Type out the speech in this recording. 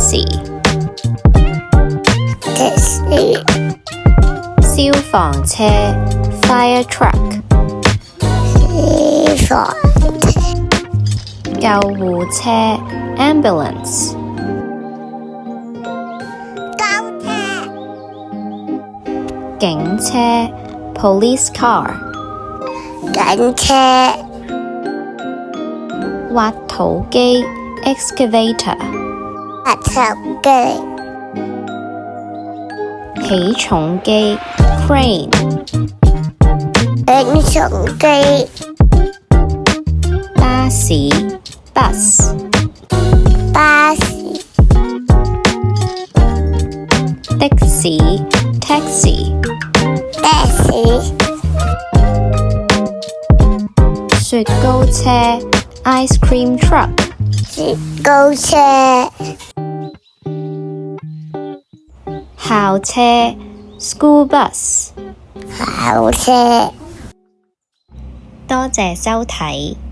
taxi 消防車 fire truck 消防車救護車 ambulance 救車警車 police car 警車挖土機 excavator 挖土機起重機 crane 起重機巴士 bus 巴士的士 taxi 的士雪糕車 ice cream truck 雪糕車校車 school bus 校車多謝收睇。